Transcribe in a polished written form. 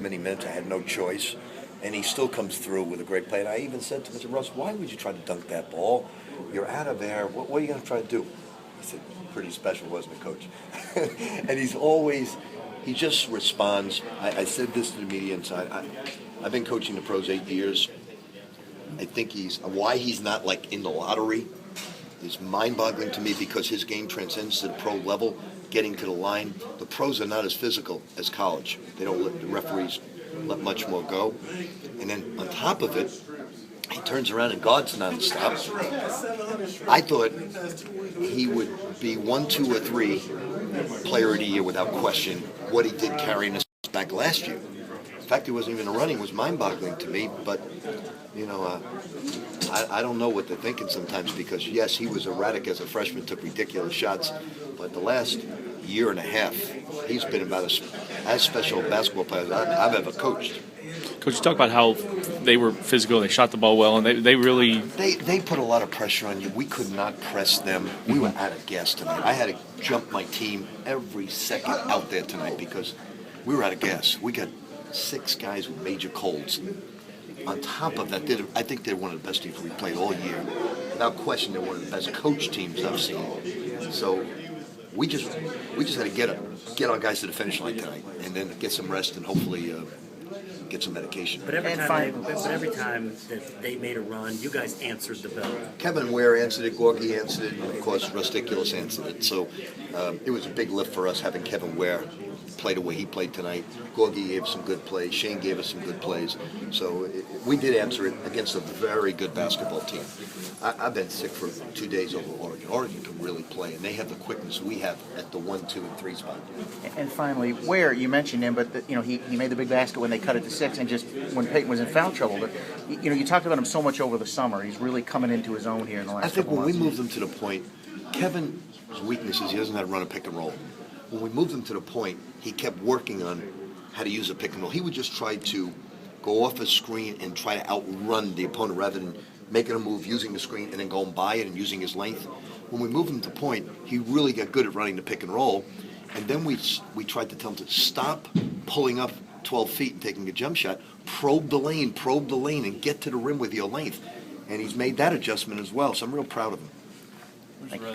many minutes. I had no choice. And he still comes through with a great play. And I even said to Mr. Russ, why would you try to dunk that ball? You're out of there. What are you going to try to do? He said, pretty special, wasn't it, Coach? And he just responds. I said this to the media inside. I've been coaching the pros 8 years. I think why he's not like in the lottery is mind-boggling to me because his game transcends to the pro level, getting to the line. The pros are not as physical as college. They don't let the referees let much more go. And then on top of it, he turns around and guards nonstop. I thought he would be 1, 2, or 3 player of the year without question. What he did carrying us back last year. The fact he wasn't even running was mind-boggling to me, but I don't know what they're thinking sometimes because, yes, he was erratic as a freshman, took ridiculous shots, but the last year and a half, he's been about as special a basketball player as I've ever coached. Coach, you talk about how they were physical, they shot the ball well, and they really... They put a lot of pressure on you. We could not press them. We were out of gas tonight. I had to jump my team every second out there tonight because we were out of gas. We got 6 guys with major colds. On top of that, I think they're one of the best teams we played all year. Without question, they're one of the best coach teams I've seen. So we just had to get our guys to the finish line tonight, and then get some rest and hopefully get some medication. But every time that they made a run, you guys answered the bell. Kevin Ware answered it, Gorgie answered it, and of course Rusticulous answered it. So it was a big lift for us having Kevin Ware play the way he played tonight. Gorgie gave some good plays. Shane gave us some good plays. So we did answer it against a very good basketball team. I've been sick for 2 days over Oregon. Oregon can really play, and they have the quickness we have at the 1, 2, and 3 spot. And finally, Ware, you mentioned him, but he made the big basket when they cut it to 6, and just when Peyton was in foul trouble. But you talked about him so much over the summer. He's really coming into his own here in the last. I think couple when we months. moved him to the point, Kevin's weakness is he doesn't know how to run a pick and roll. When we moved him to the point, he kept working on how to use a pick and roll. He would just try to go off a screen and try to outrun the opponent rather than making a move, using the screen, and then going by it and using his length. When we moved him to point, he really got good at running the pick and roll. And then we tried to tell him to stop pulling up 12 feet and taking a jump shot, probe the lane, and get to the rim with your length. And he's made that adjustment as well, so I'm real proud of him.